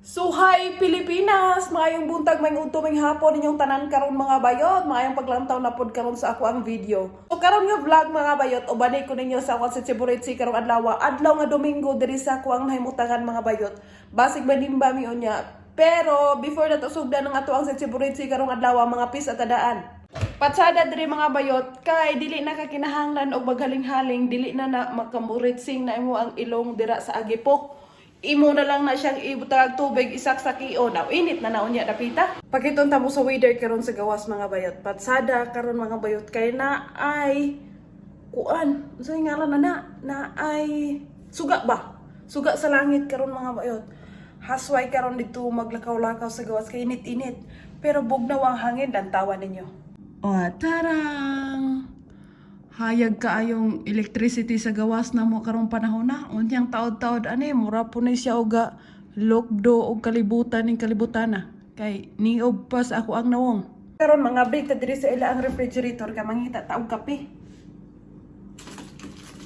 So hi Pilipinas! Maayong buntag, maayong utuming hapon ninyong tanan karon mga bayot. Maayong paglantaw na pod karon sa ako ang video. So karon nga vlog mga bayot, ubanay ko ninyo sa akong Sitsi karong adlaw. Adlaw nga Domingo diri sa ako ang nahimutangan mga bayot. Basig manimba mi unya. Pero before na to sugdan ng ato ang Sitsi karong adlaw mga pis at adaan. Patsada diri mga bayot kay dili na kakinahanglan og maghaling-haling, dili na makamuritsing na imo ang ilong dira sa agipok. Imo na lang na siyang ibutag tubig isaksakion. Now, init na naon niya napita. Pakitunta mo sa weather karon sa gawas mga bayot. Patsada karon mga bayot kay na ay kuan. Unsa ngalan na ay suga ba? Suga sa langit karon mga bayot. Hasway karon dito maglakaw-lakaw sa gawas kay init-init. Pero bugnaw ang hangin dan tawa ninyo. Oh, tarang! Hayag kaayong electricity sa gawas na mo karong panahon na. Unyang taod-taod ani mura po ni siya uga lokdo og kalibutan ning kalibutan na. Kay niob pa sa ako ang nawong. Karon mga break ta diri sa ila ang refrigerator ka mangita ta og kape.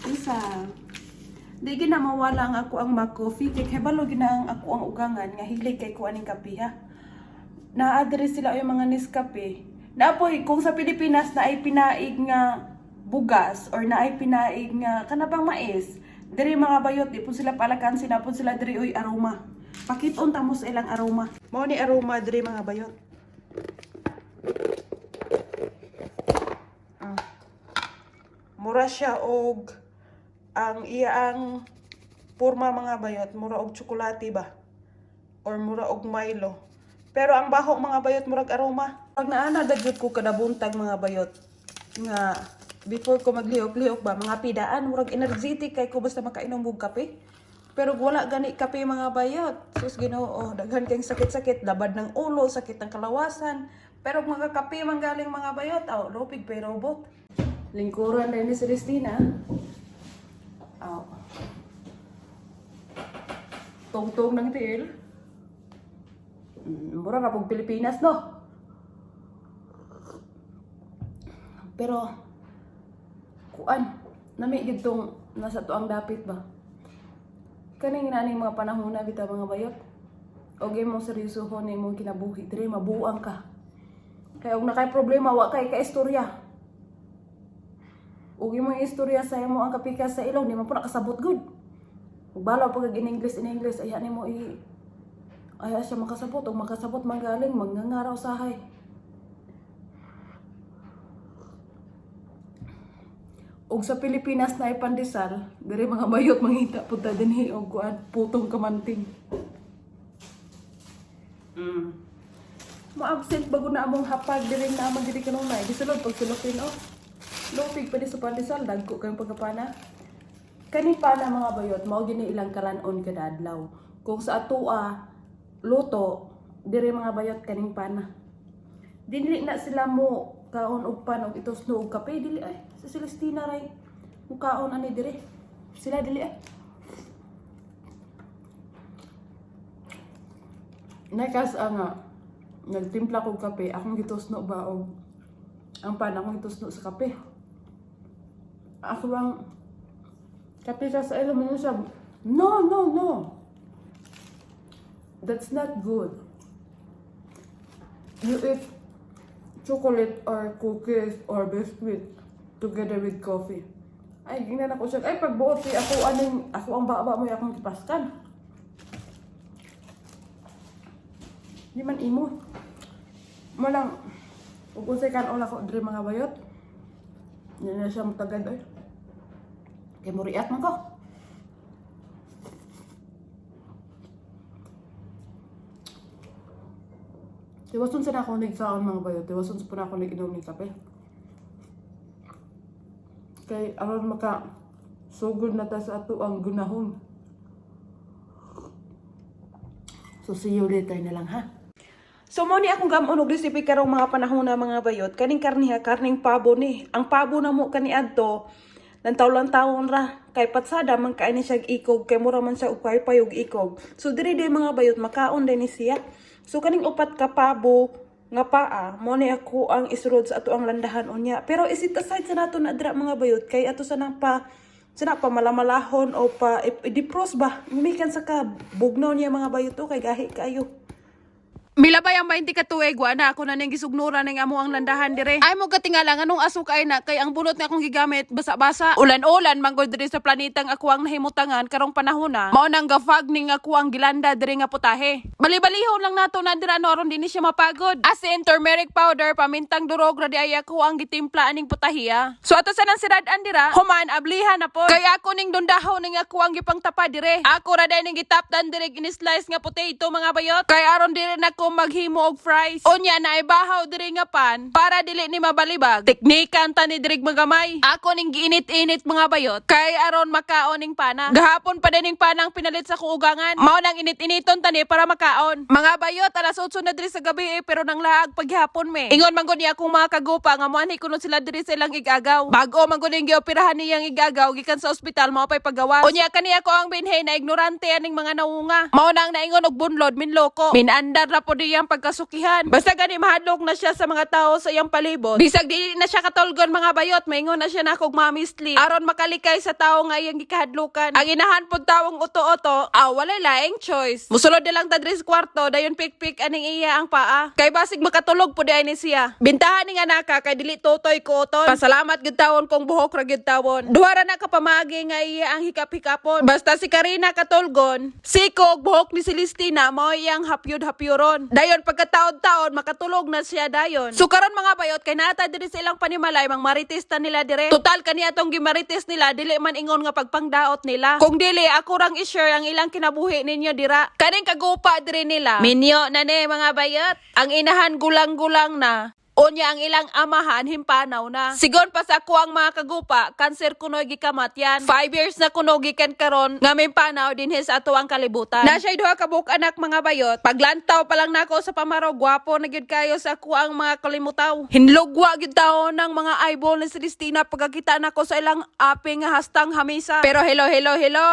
Isa. Di gina mawala ang ako ang mag-coffee kay kabalo gina ang ako ang ugangan nga hilig kay ko aning kape ha. Naa-diri sila yung mga Nescafe. Napoy kung sa Pilipinas na ay pinaig nga bugas or na ay pinaig nga kanabang mais, diri mga bayot di pud sila palakan, sinapon sila diri oy aroma. Pakiton ta mo sa ilang aroma. Mao ni aroma diri mga bayot. Mura siya og ang iyang porma mga bayot, mura og tsokolate ba or mura og Milo. Pero ang baho mga bayot murag aroma. Pag naana dagyot ko kada buntag mga bayot nga before ko maglihok-lihok ba, mga pidaan, murag energetic kay ko basta makainom og kape. Pero wala gani kape mga bayot. Sus Ginoo, daghan kayong sakit-sakit, labad ng ulo, sakit ng kalawasan. Pero mga kape manggaling mga bayot, lupig pay robot. Lingkuran na ni Celestina. Tungtong ng tiil. Mura na pong Pilipinas, no? Pero kuan nami gidtong nasa tuang dapit ba kaning inaning mga panahon na bitaw mga bayot og mo seryosohon na imong kinabuhi dire mabuang ka kay og nakay problema wa kay ka istorya og imong istorya sa imo ang kapikas sa ilong di man po nakasabot good ug balaw pag in English aya nimo aya siya makasabot og makasabot manggaling mangangaraw sahay. Og sa Pilipinas na ipandesal, diri mga bayot mangita punta dinhi og kuan putong kamanting. Mo-absent bago na among hapag diri na among diri kanunay. Gisulod pag sulopin lupig pa di sa pandesal dagko kayong pagkapana. Kani pana mga bayot mao gini ilang kalanon kada adlaw. Kung sa atoa luto diri mga bayot kaning pana. Dili na sila mo kaon og pan og itosno og kape dili ay sa Celestina ray mukaon ani dire sila dili ay nakas nga nagtimpla kog kape akong gitosno ba og ang pan akong gitosno sa kape ako bang kape sa ilo mo siya no that's not good. You eat chocolate or cookies or biscuit together with coffee. Ay, gingnan ako siya. Ay, pagbuot ako ang baba mo akong kipaskan. Di man imo. Mo lang, ukusay kanon ako diri mga bayot. Hindi na siya matagad ay. Kaya mo react man ko. Tiwason sa ako nagsaon mga bayot. Tiwason sa po na ako nag-inom ng kape. Kay aron maka sugod na ta sa ato ang gunahon. So see you later na lang ha. So mo ni akong gamon og recipe karong mga panahon na mga bayot. Kaning karning pabo ni. Ang pabo na mo kani adto lantaw-lantawon ra kay patsada man kaini siya ikog kay mura man siya og payog ikog. So diri mga bayot makaon din ni siya. So kaning upat ka pabo nga paa mo ni ako ang isurod sa ato ang landahan unya. Pero isit aside sa nato na dira mga bayot kay ato sa nang pa Sina pa malamalahon o pa i-defrost ba? Mikan sa ka bugnaw niya mga bayot o kay gahi kayo. Milabay ang 20 ka tuig, wa na ako na ning gisugnuran ng amo ang landahan dire. Ay mo katingala nganong asukay na kay ang bunot nga akong gigamit basa-basa. Ulan-ulan manggod diri sa planetang ako ang nahimutangan karong panahona. Mao nang gafag ning ako ang gilanda diri nga putahe. Bali-balihon lang nato na dira no aron dinhi siya mapagod. As in turmeric powder, pamintang durog ra di ay ako ang gitimpla aning putahiya. So ato sa nang sirad-an dira, human ablihan na po. Kaya ako ning dundahon ning ako ang gipangtapa dire. Ako ra day ning gitapdan dire in-slice nga potato mga bayot. Kay aron dire na ko maghimo og fries. Unya na ibahaw diri nga pan para dili ni mabalibag. Teknikan ta ni diri magamay. Ako ning giinit-init mga bayot kay aron makaon ning pana. Gahapon pa din ning panang pinalit sa kuugangan. Mao nang init-initon tani para makaon. Mga bayot alas 8 na diri sa gabi pero nang laag paghapon me. Ingon man gud ni akong mga kagupa nga moanhi kuno sila diri sa ilang igagaw. Bag-o man gud ning gioperahan niyang igagaw gikan sa ospital mao pay paggawas. Unya kaniya ko ang binhe na ignorante aning mga naunga. Mao nang naingon og bunlod minloko. Minandar ra po diyang pagkasukihan. Basta gani mahadlok na siya sa mga tao sa iyang palibot. Bisag di na siya katulgon mga bayot, maingon na siya na kog mamisli. Aron makalikay sa tao nga iyang gikahadlukan. Ang inahan pod tawong uto-oto, walay laing choice. Musulod na lang ta diri sa kwarto, dayon pik-pik aning iya ang paa. Kay basig makatulog pod ni siya. Bintahan ning anaka kay dili totoy ko uton. Pasalamat gid tawon kung buhok ra gid tawon. Duha ra na kapamagi nga iya ang hikap-hikapon. Basta si Karina katulgon, sikog buhok ni Celestina mao iyang hapyod-hapyoron. Dayon pagkataon-taon makatulog na siya dayon. So karon mga bayot kay nata diri sa ilang panimalay mang marites ta nila dire. Total kaniya tong gimarites nila dili man ingon nga pagpangdaot nila. Kung dili ako rang i-share ang ilang kinabuhi ninyo dira. Kaning kagupa diri nila. Minyo na ni mga bayot. Ang inahan gulang-gulang na. Unya ang ilang amahan himpanaw na. Sigon pa sa ako ang mga kagupa, kanser kuno gikamat yan. 5 years na kuno gikan karon nga mimpanaw dinhi sa ato ang kalibutan. Na siya duha ka buok anak mga bayot. Paglantaw pa lang nako sa pamaro, gwapo na gyud kayo sa ako ang mga kalimutaw. Hinlugwa gyud taon ng mga eyeball ni Celestina pagkakita nako sa ilang aping nga hastang hamisa. Pero hello,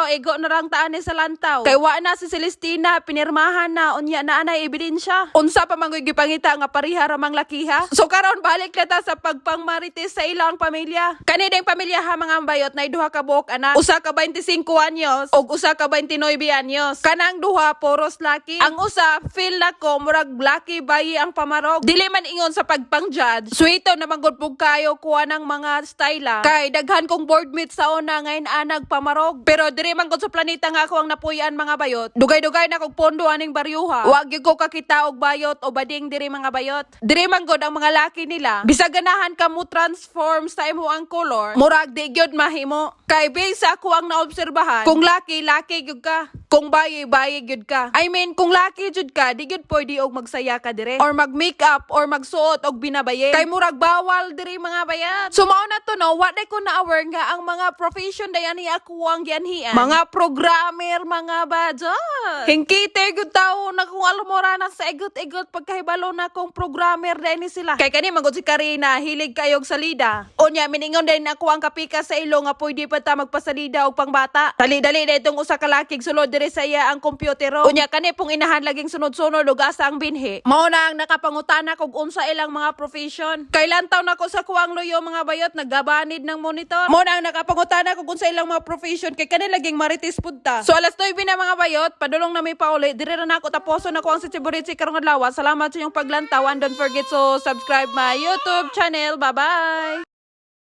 igo na lang taan ni sa lantaw. Kay wa na si Celestina pinirmahan na unya na anay ebidensya. Unsa pa man gipangita nga pariha ra mang lakiha. So karon balik na ta sa pagpangmarites sa ilang pamilya. Kani ding pamilya ha mga bayot na duha ka buok anak. Usa ka 25 anyos ug usa ka 29 anyos. Kanang duha poros laki. Ang usa feel na ko murag lucky bayi ang pamarog. Dili man ingon sa pagpang-judge. Suito na manggod pug kayo kuha ng mga styla. Kay daghan kong board meet sa una ngayon anag pamarog. Pero diri man gud sa planeta nga ako ang napuy-an mga bayot. Dugay-dugay na kog pondo aning baryuha. Wa gyud ko kakita og bayot o bading diri mga bayot. Diri man gud ang mga laki nila. Bisag ganahan ka mo transform sa imo ang color. Murag di gyud mahimo. Kay base ako ang naobserbahan. Kung laki gyud ka. Kung bayi gyud ka. I mean kung laki gyud ka, di gyud pwede og magsaya ka dire or mag-makeup or magsuot og binabaye. Kay murag bawal diri mga bayat. So mao na to no, wa day ko na aware nga ang mga profession dayan ni ako ang gianhian. Mga programmer, mga badjot. Hingkite gyud tawo na kung almora na sa igot-igot pagkahibalo na kung programmer day ni sila. Kay kani magud si Karina, hilig kayog salida. Unya miningon din ako ang kapika sa ilo nga pwede pa ta magpasalida og pangbata. Dali-dali na itong usa ka lakig sulod diri sa iya ang kompyutero. Unya kani pong inahan laging sunod-sunod ug asa ang binhi. Mao na ang nakapangutana kog unsa ilang mga profession. Kailan taw nako sa kuwang loyo mga bayot nagabanid ng monitor. Mao na ang nakapangutana kog unsa ilang mga profession kay kani laging marites pud ta. So alas 9 na mga bayot, padulong na may pauli. Diri ra nako taposon nako ang si Chiburitsi karong adlaw. Salamat sa inyong paglantaw and don't forget to subscribe my YouTube channel. Bye-bye!